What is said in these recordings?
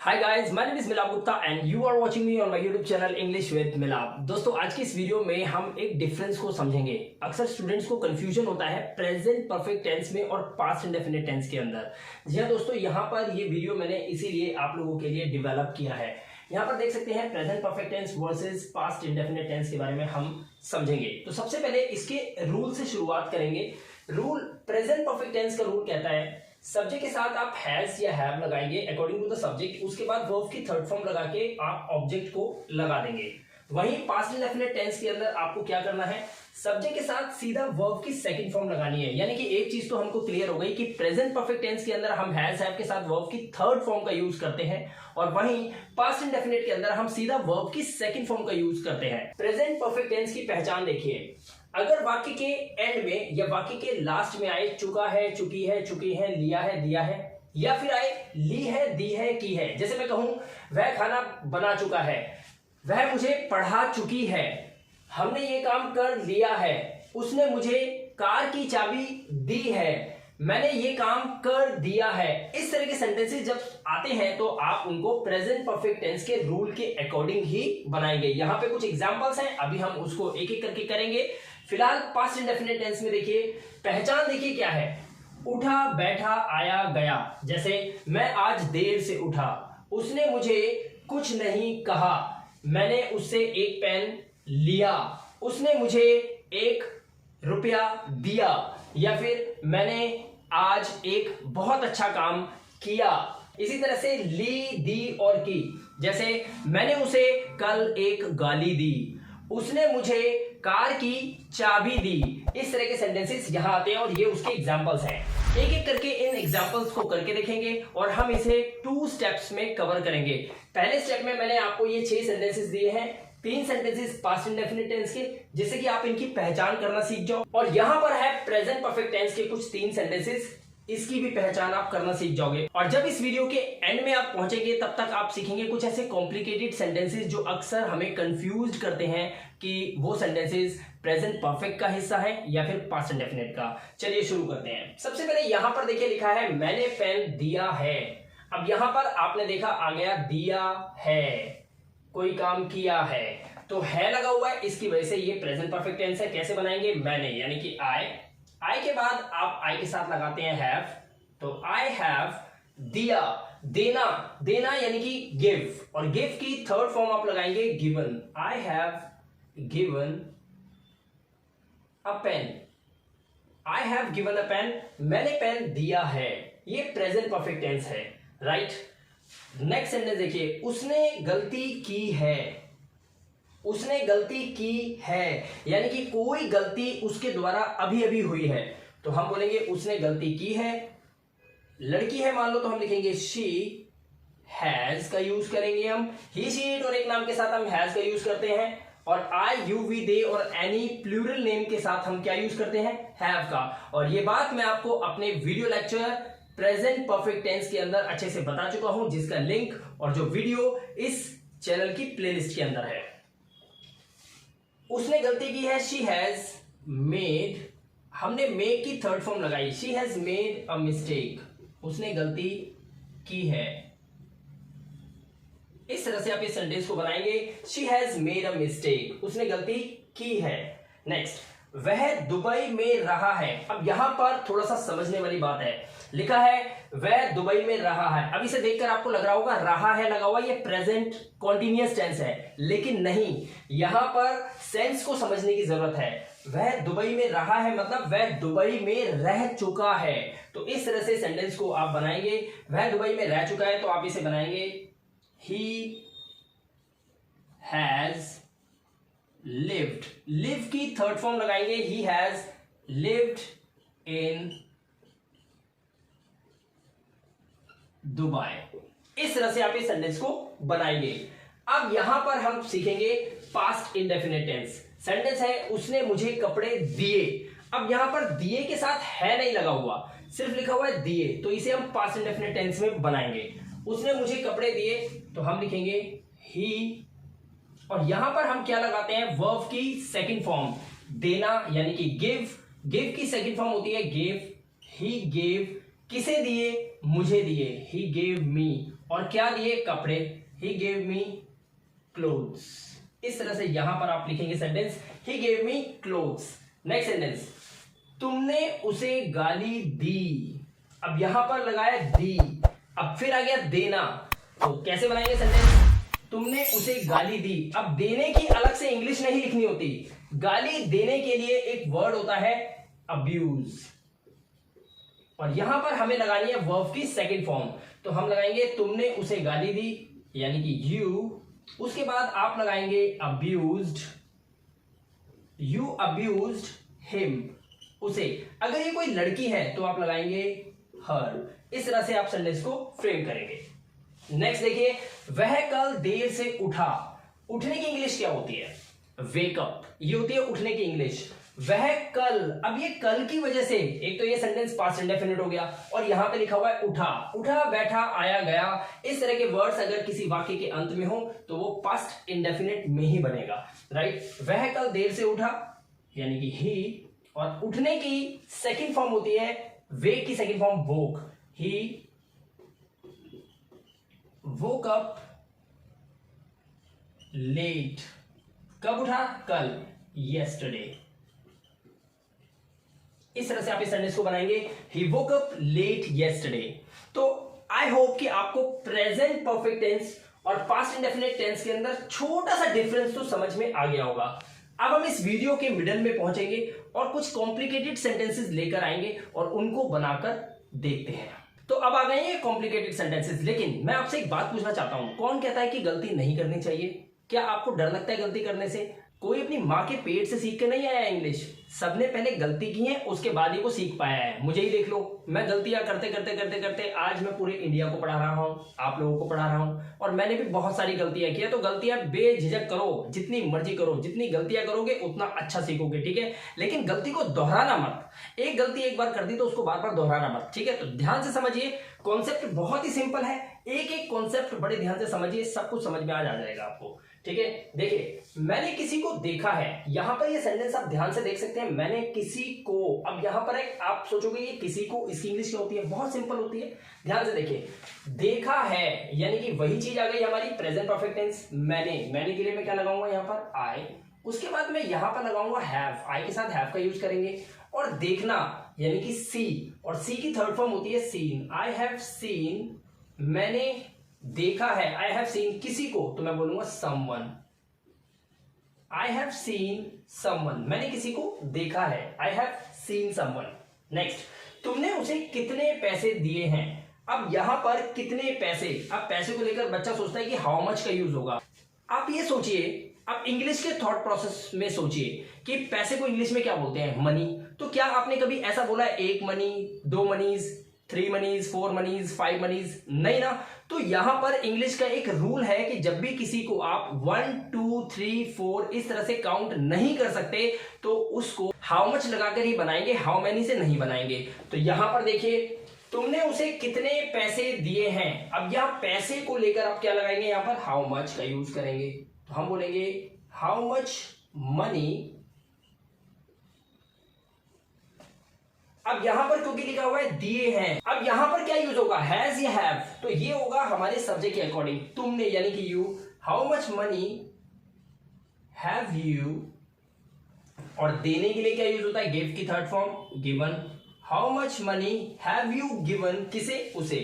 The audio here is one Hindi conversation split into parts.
Hi guys, my name is Milap Gupta and you are watching me on my YouTube channel English with Milap. दोस्तों, आज की इस वीडियो में हम एक डिफरेंस को समझेंगे। अक्सर स्टूडेंट्स को कंफ्यूजन होता है प्रेजेंट परफेक्ट टेंस में और पास्ट इंडेफिनिट टेंस के अंदर। जी हाँ दोस्तों, यहाँ पर ये वीडियो मैंने इसीलिए आप लोगों के लिए डेवलप किया है। यहाँ पर देख सकते हैं present perfect tense versus past indefinite tense के बारे में हम समझेंगे। तो सबसे पहले इसके रूल से शुरुआत करेंगे। रूल, प्रेजेंट परफेक्ट टेंस का रूल कहता है सब्जेक्ट के साथ आप हैज या हैव लगाएंगे अकॉर्डिंग टू द सब्जेक्ट, उसके बाद वर्ब की थर्ड फॉर्म लगा के आप ऑब्जेक्ट को लगा देंगे। वहीं पास्ट इंडेफिनिट टेंस के अंदर आपको क्या करना है, सब्जेक्ट के साथ सीधा वर्ब की सेकंड फॉर्म लगानी है। यानी कि एक चीज तो हमको क्लियर हो गई कि प्रेजेंट परफेक्ट टेंस के अंदर हम हैज हैव के साथ वर्ब की थर्ड फॉर्म का यूज करते हैं और वहीं पास्ट इंडेफिनिट के अंदर हम सीधा वर्ब की सेकंड फॉर्म का यूज करते हैं। प्रेजेंट परफेक्ट टेंस की पहचान देखिए, अगर वाक्य के एंड में या वाक्य के लास्ट में आए चुका है, चुकी है, चुकी है, लिया है, दिया है, या फिर आए ली है, दी है, की है। जैसे मैं कहूं वह खाना बना चुका है, वह मुझे पढ़ा चुकी है, हमने ये काम कर लिया है, उसने मुझे कार की चाबी दी है, मैंने ये काम कर दिया है। इस तरह के सेंटेंसेस जब आते हैं तो आप उनको प्रेजेंट परफेक्ट टेंस के रूल के अकॉर्डिंग ही बनाएंगे। यहां पे कुछ एग्जांपल्स हैं, अभी हम उसको एक एक करके करेंगे। फिलहाल पास्ट इंडेफिनिट टेंस में देखिए, पहचान देखिए क्या है, उठा, बैठा, आया, गया। जैसे मैं आज देर से उठा, उसने मुझे कुछ नहीं कहा, मैंने उससे एक पेन लिया, उसने मुझे 1 रुपया दिया, या फिर मैंने आज एक बहुत अच्छा काम किया। इसी तरह से ली, दी और की। जैसे मैंने उसे कल एक गाली दी, उसने मुझे कार की चाबी दी। इस तरह के सेंटेंसेस यहां आते हैं और ये उसके एग्जांपल्स हैं। एक एक करके इन एग्जांपल्स को करके देखेंगे और हम इसे 2 स्टेप्स में कवर करेंगे। पहले स्टेप में मैंने आपको ये 6 सेंटेंसेस दिए हैं, 3 सेंटेंसेस पास्ट इंडेफिनिट टेंस के, जिससे कि आप इनकी पहचान करना सीख जाओ। और यहां पर है प्रेजेंट परफेक्ट टेंस के कुछ 3 सेंटेंसेस, इसकी भी पहचान आप करना सीख जाओगे। और जब इस वीडियो के एंड में आप पहुंचेंगे तब तक आप सीखेंगे कुछ ऐसे कॉम्प्लिकेटेड सेंटेंसेस जो अक्सर हमें कंफ्यूज करते हैं कि वो सेंटेंसेस प्रेजेंट परफेक्ट का हिस्सा है या फिर पास्ट इंडेफिनिट का। चलिए शुरू करते हैं। सबसे पहले यहां पर देखिए लिखा है मैंने पेन दिया है। अब यहां पर आपने देखा आ गया दिया है, कोई काम किया है, तो है लगा हुआ है, इसकी वजह से ये प्रेजेंट परफेक्ट टेंस है। कैसे बनाएंगे, मैंने यानी कि आई के बाद आप आई के साथ लगाते हैं हैव, तो आई हैव दिया, देना, देना यानी कि गिव, और गिव की थर्ड फॉर्म आप लगाएंगे given. I have given a pen, I have given a pen, मैंने पेन दिया है। ये प्रेजेंट परफेक्ट टेंस है, राइट। नेक्स्ट सेंटेंस देखिए, उसने गलती की है। उसने गलती की है यानी कि कोई गलती उसके द्वारा अभी अभी हुई है, तो हम बोलेंगे उसने गलती की है। लड़की है मान लो तो हम लिखेंगे शी हैज का यूज करेंगे हम। ही, शी, इट और एक नाम के साथ हम हैज का यूज करते हैं, और आई, यू, वी, दे और एनी प्लूरल नेम के साथ हम क्या यूज करते हैं, हैव का। और ये बात मैं आपको अपने video lecture present perfect tense के अंदर अच्छे से बता चुका हूं, जिसका लिंक और जो वीडियो इस चैनल की प्लेलिस्ट के अंदर है। उसने गलती की है, शी हैज मेड, हमने मेड की थर्ड फॉर्म लगाई, she has made a mistake, उसने गलती की है। इस तरह से आप इस सेंटेंस को बनाएंगे, she has made a mistake, उसने गलती की है। नेक्स्ट, वह दुबई में रहा है। अब यहां पर थोड़ा सा समझने वाली बात है, लिखा है वह दुबई में रहा है। अब इसे देखकर आपको लग रहा होगा रहा है लगा हुआ ये प्रेजेंट कॉन्टिन्यूअस टेंस है, लेकिन नहीं, यहां पर सेंस को समझने की जरूरत है। वह दुबई में रहा है मतलब वह दुबई में रह चुका है, तो इस तरह से सेंटेंस को आप बनाएंगे। वह दुबई में रह चुका है तो आप इसे बनाएंगे ही हैज लिव्ड, लिव की थर्ड फॉर्म लगाएंगे, he has lived in Dubai. इस तरह से आप इस सेंटेंस को बनाएंगे। अब यहां पर हम सीखेंगे पास्ट इंडेफिनिट टेंस। सेंटेंस है उसने मुझे कपड़े दिए। अब यहां पर दिए के साथ है नहीं लगा हुआ, सिर्फ लिखा हुआ है दिए, तो इसे हम पास्ट इंडेफिनिट टेंस में बनाएंगे। उसने मुझे कपड़े दिए तो हम लिखेंगे ही, और यहां पर हम क्या लगाते हैं, वर्ब की सेकंड फॉर्म देना यानी कि गिव। गिव की सेकंड फॉर्म होती है गिव। ही गेव, किसे दिए, मुझे दिए, ही गेव मी। और क्या दिए, कपड़े, ही गेव मी क्लोथ्स। इस तरह से यहां पर आप लिखेंगे sentence, he gave me clothes. Next sentence, तुमने उसे गाली दी। अब यहां पर लगाया दी, अब फिर आ गया देना, तो कैसे बनाएंगे सेंटेंस, तुमने उसे गाली दी। अब देने की अलग से इंग्लिश नहीं लिखनी होती, गाली देने के लिए एक वर्ड होता है अब्यूज, और यहां पर हमें लगानी है वर्ब की सेकंड फॉर्म। तो हम लगाएंगे तुमने उसे गाली दी, यानी कि यू, उसके बाद आप लगाएंगे अब्यूज्ड, यू अब्यूज्ड हिम, उसे। अगर ये कोई लड़की है तो आप लगाएंगे हर। इस तरह से आप सेंटेंस को फ्रेम करेंगे। नेक्स्ट देखिए, वह कल देर से उठा। उठने की इंग्लिश क्या होती है, वेकअप, ये होती है उठने की इंग्लिश। वह कल, अब ये कल की वजह से एक तो ये सेंटेंस पास्ट इंडेफिनिट हो गया, और यहां पे लिखा हुआ है उठा, उठा, बैठा, आया, गया। इस तरह के वर्ड्स अगर किसी वाक्य के अंत में हो तो वो पास्ट इंडेफिनिट में ही बनेगा, राइट। वह कल देर से उठा यानी कि ही, और उठने की सेकंड फॉर्म होती है वेक की सेकंड फॉर्म वोक, ही woke up late। कब उठा, कल, yesterday। इस तरह से आप इस सेंटेंस को बनाएंगे, he woke up late yesterday। तो आई होप कि आपको प्रेजेंट परफेक्ट टेंस और पास्ट इंडेफिनिट टेंस के अंदर छोटा सा डिफरेंस तो समझ में आ गया होगा। अब हम इस वीडियो के मिडल में पहुंचेंगे और कुछ कॉम्प्लिकेटेड सेंटेंसेस लेकर आएंगे और उनको बनाकर देखते हैं। तो अब आ गए ये कॉम्प्लिकेटेड सेंटेंसेस, लेकिन मैं आपसे एक बात पूछना चाहता हूं, कौन कहता है कि गलती नहीं करनी चाहिए? क्या आपको डर लगता है गलती करने से? कोई अपनी माँ के पेट से सीख के नहीं आया इंग्लिश, सबने पहले गलती की है, उसके बाद ही वो सीख पाया है। मुझे ही देख लो, मैं गलतियां करते करते करते करते आज मैं पूरे इंडिया को पढ़ा रहा हूँ, आप लोगों को पढ़ा रहा हूँ, और मैंने भी बहुत सारी गलतियां की है। तो गलतियां बेझिझक करो, जितनी मर्जी करो, जितनी गलतियां करोगे उतना अच्छा सीखोगे, ठीक है। लेकिन गलती को दोहराना मत, एक गलती एक बार कर दी तो उसको बार बार दोहराना मत, ठीक है। तो ध्यान से समझिए, कॉन्सेप्ट बहुत ही सिंपल है, एक एक कॉन्सेप्ट बड़े ध्यान से समझिए, सब कुछ समझ में आ जाएगा आपको, ठीक है। देखिए, मैंने किसी को देखा है, यहां पर ये सेंटेंस आप ध्यान से देख सकते हैं, मैंने किसी को। अब यहां पर एक आप सोचोगे ये किसी को, इसकी इंग्लिश क्या होती है, बहुत सिंपल होती है। ध्यान से देखिए, देखा है यानी कि वही चीज आ गई हमारी प्रेजेंट परफेक्ट टेंस। मैंने के लिए मैं क्या लगाऊंगा यहां पर, आई। उसके बाद मैं यहां पर लगाऊंगा हैव, आई के साथ हैव का यूज करेंगे। और देखना यानी कि सी, और सी की थर्ड फॉर्म होती है सीन। आई हैव सीन, मैंने देखा है, आई हैव सीन किसी को, तो मैं बोलूंगा someone. I have seen someone, मैंने किसी को देखा है, I have seen someone. Next, तुमने उसे कितने पैसे दिए हैं। अब यहां पर कितने पैसे, अब पैसे को लेकर बच्चा सोचता है कि हाउ मच का यूज होगा। आप ये सोचिए, अब इंग्लिश के थॉट प्रोसेस में सोचिए कि पैसे को इंग्लिश में क्या बोलते हैं, मनी। तो क्या आपने कभी ऐसा बोला है एक मनी, दो मनीज, 3 मनीज, 4 मनीज, 5 मनीज, नहीं ना। तो यहां पर इंग्लिश का एक रूल है कि जब भी किसी को आप 1 2 3 4 इस तरह से काउंट नहीं कर सकते तो उसको हाउ मच लगाकर ही बनाएंगे, हाउ मैनी से नहीं बनाएंगे। तो यहां पर देखिए, तुमने उसे कितने पैसे दिए हैं। अब यहां पैसे को लेकर आप क्या लगाएंगे, यहां पर हाउ मच का यूज करेंगे। तो हम बोलेंगे हाउ मच मनी। अब यहां पर क्योंकि लिखा हुआ है दिए हैं, अब यहां पर क्या यूज होगा, हैज या हैव। तो ये होगा हमारे सब्जेक्ट के अकॉर्डिंग, तुमने यानी कि you. How much money have you, और देने के लिए क्या यूज होता है, गिव की third form given. How much money have you given, किसे, उसे,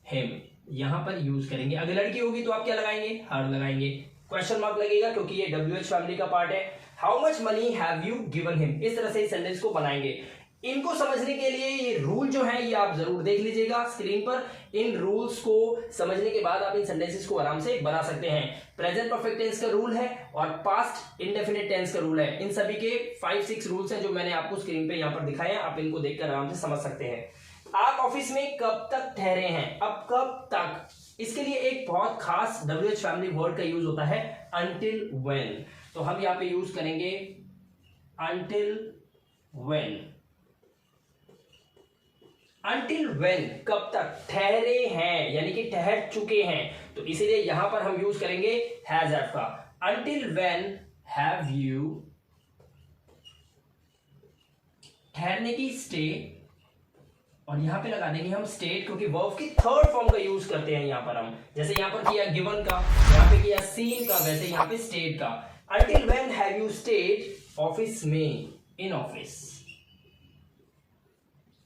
हिम। यहां पर यूज करेंगे। अगर लड़की होगी तो आप क्या लगाएंगे, हर लगाएंगे। क्वेश्चन मार्क लगेगा क्योंकि ये WH फैमिली का पार्ट है। How much money have you given him, इस तरह से इस सेंटेंस को बनाएंगे। इनको समझने के लिए ये रूल जो है ये आप जरूर देख लीजिएगा स्क्रीन पर। इन रूल्स को समझने के बाद आप इन सेंटेंसेस को आराम से बना सकते हैं। प्रेजेंट परफेक्ट टेंस का रूल है और पास्ट इंडेफिनिट टेंस का रूल है। इन सभी के 5-6 रूल्स हैं जो मैंने आपको स्क्रीन पे यहाँ पर दिखाए हैं, आप इनको देखकर आराम से समझ सकते हैं। आप ऑफिस में कब तक ठहरे हैं, अब कब तक, इसके लिए एक बहुत खास WH फैमिली वर्ड का यूज होता है, until when। तो हम यहाँ पे यूज करेंगे until when। Until when, कब तक, ठहरे हैं यानी कि ठहर चुके हैं, तो इसीलिए यहां पर हम यूज करेंगे हैज हैव का। Until when have you, ठहरने की स्टे, और यहाँ पे लगा देंगे हम स्टेट, क्योंकि वर्ब की थर्ड फॉर्म का यूज करते हैं यहाँ पर हम। जैसे यहाँ पर किया गिवन का, यहाँ पे किया सीन का, वैसे यहाँ पे स्टेट का। Until when have you stayed office में, इन ऑफिस।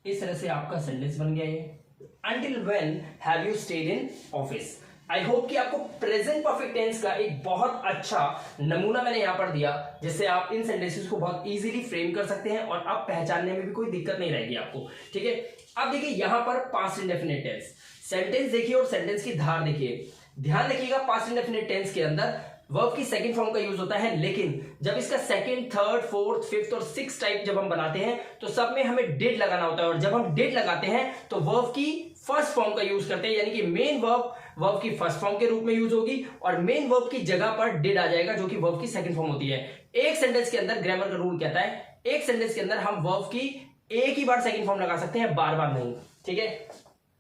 इस तरह से आपका सेंटेंस बन गया ये। Until when have you stayed in office. I hope कि आपको प्रेजेंट परफेक्ट टेंस का एक बहुत अच्छा नमूना मैंने यहां पर दिया, जिससे आप इन सेंटेंसेस को बहुत इजीली फ्रेम कर सकते हैं और आप पहचानने में भी कोई दिक्कत नहीं रहेगी आपको। ठीक है, अब देखिए यहां पर पास्ट इंडेफिनिट टेंस, सेंटेंस देखिए और सेंटेंस की धार देखिए। ध्यान रखिएगा, पास्ट इंडेफिनिट टेंस के अंदर वर्ब की सेकंड फॉर्म का यूज होता है, लेकिन जब इसका सेकंड, थर्ड, फोर्थ, फिफ्थ और सिक्स टाइप जब हम बनाते हैं तो सब में हमें डिड लगाना होता है। और जब हम डिड लगाते हैं तो वर्ब की फर्स्ट फॉर्म का यूज करते हैं, यानी कि मेन वर्ब की फर्स्ट फॉर्म के रूप में यूज होगी और मेन वर्ब की जगह पर डिड आ जाएगा, जो कि वर्ब की सेकंड फॉर्म होती है। एक सेंटेंस के अंदर ग्रामर का रूल कहता है, एक सेंटेंस के अंदर हम वर्ब की एक ही बार सेकंड फॉर्म लगा सकते हैं, बार बार नहीं। ठीक है,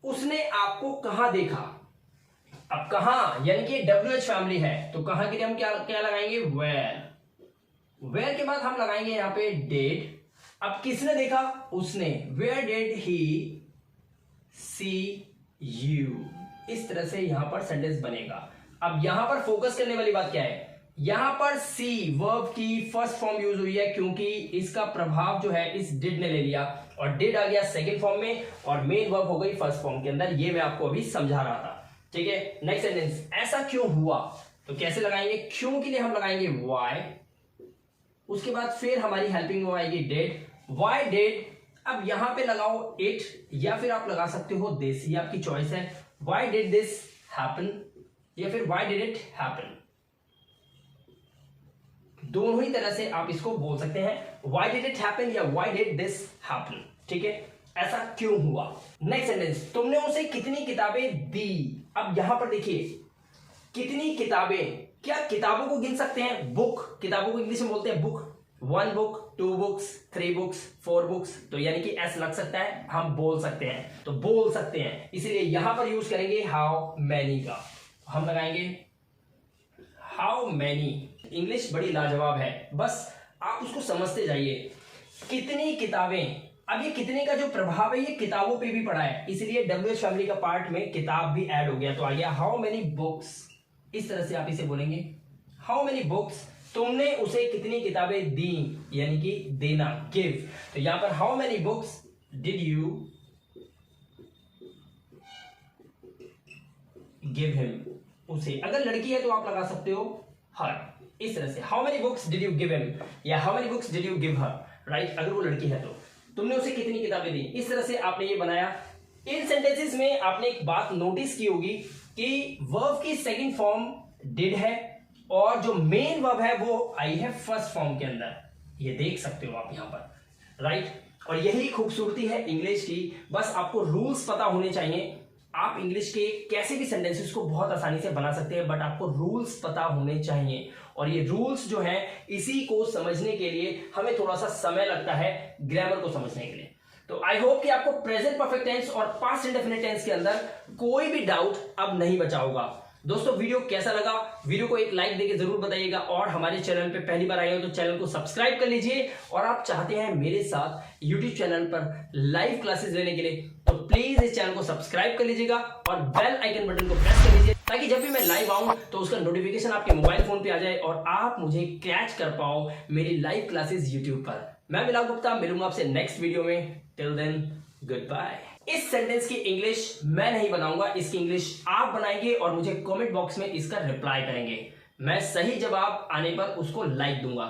उसने आपको कहां देखा, अब कहां यानी कि WH फैमिली है, तो कहां के लिए हम क्या लगाएंगे, वेयर। वेयर के बाद हम लगाएंगे यहां पे डिड। अब किसने देखा, उसने, where did he see you. इस तरह से यहां पर सेंटेंस बनेगा। अब यहां पर फोकस करने वाली बात क्या है, यहां पर सी वर्ब की फर्स्ट फॉर्म यूज हुई है, क्योंकि इसका प्रभाव जो है इस डिड ने ले लिया और डिड आ गया सेकंड फॉर्म में और मेन वर्ब हो गई फर्स्ट फॉर्म के अंदर। ये मैं आपको अभी समझा रहा था। ठीक है, नेक्स्ट सेंटेंस, ऐसा क्यों हुआ, तो कैसे लगाएंगे, क्यों के लिए हम लगाएंगे वाई। उसके बाद फिर हमारी हेल्पिंग वो आएगी डिड, वाई डिड। अब यहां पे लगाओ इट या फिर आप लगा सकते हो दिस, ये आपकी चॉइस है। वाई डिड दिस हैपन या फिर वाई डिड इट हैपन, दोनों ही तरह से आप इसको बोल सकते हैं, वाई डिड इट हैपन या वाई डिड दिस हैपन। ठीक है, ऐसा क्यों हुआ। नेक्स्ट सेंटेंस, तुमने उसे कितनी किताबें दी। अब यहां पर देखिए कितनी किताबें, क्या किताबों को गिन सकते हैं, बुक, किताबों को इंग्लिश में बोलते हैं book. 1 book, 2 books, 3 books, 4 books, तो यानी कि एस लग सकता है, हम बोल सकते हैं, तो बोल सकते हैं, इसीलिए यहां पर यूज करेंगे हाउ मैनी का। हम लगाएंगे हाउ मैनी। इंग्लिश बड़ी लाजवाब है, बस आप उसको समझते जाइए। कितनी किताबें, अब ये कितने का जो प्रभाव है ये किताबों पे भी पड़ा है, इसलिए WH फैमिली का पार्ट में किताब भी ऐड हो गया, तो आ गया हाउ मेनी बुक्स। इस तरह से आप इसे बोलेंगे, हाउ मेनी बुक्स, तुमने उसे कितनी किताबें दी, यानी कि देना, गिव। तो यहां पर how many books did you give him, उसे। अगर लड़की है तो आप लगा सकते हो हर, इस तरह से how many books did you give him या how many books did you give her, right. अगर वो लड़की है तो तुमने उसे कितनी किताबें दी, इस तरह से आपने ये बनाया। इन सेंटेंसेस में आपने एक बात नोटिस की होगी कि वर्ब की सेकंड फॉर्म डिड है और जो मेन वर्ब है वो आई है फर्स्ट फॉर्म के अंदर, ये देख सकते हो आप यहां पर, राइट। और यही खूबसूरती है इंग्लिश की, बस आपको रूल्स पता होने चाहिए। आप इंग्लिश के कैसे भी सेंटेंसेस को बहुत आसानी से बना सकते हैं, बट आपको रूल्स पता होने चाहिए। और ये रूल्स जो हैं, इसी को समझने के लिए हमें थोड़ा सा समय लगता है ग्रामर को समझने के लिए। तो आई होप कि आपको प्रेजेंट परफेक्ट टेंस और पास्ट इंडेफिनिट टेंस के अंदर कोई भी डाउट अब नहीं बचा होगा। दोस्तों वीडियो कैसा लगा, वीडियो को एक लाइक देके जरूर बताइएगा और हमारे चैनल पे पहली बार आए हो तो चैनल को सब्सक्राइब कर लीजिए। और आप चाहते हैं मेरे साथ यूट्यूब चैनल पर लाइव क्लासेस लेने के लिए तो प्लीज इस चैनल को सब्सक्राइब कर लीजिएगा और बेल आइकन बटन को प्रेस कर लीजिए, ताकि जब भी मैं लाइव आऊं तो उसका नोटिफिकेशन आपके मोबाइल फोन पे आ जाए और आप मुझे कैच कर पाओ मेरी लाइव क्लासेस यूट्यूब पर। मैं मिलाप गुप्ता, मिलूंगा आपसे नेक्स्ट वीडियो में। Till then good bye. इस सेंटेंस की इंग्लिश मैं नहीं बनाऊंगा, इसकी इंग्लिश आप बनाएंगे और मुझे कमेंट बॉक्स में इसका रिप्लाई करेंगे। मैं सही जवाब आने पर उसको लाइक दूंगा।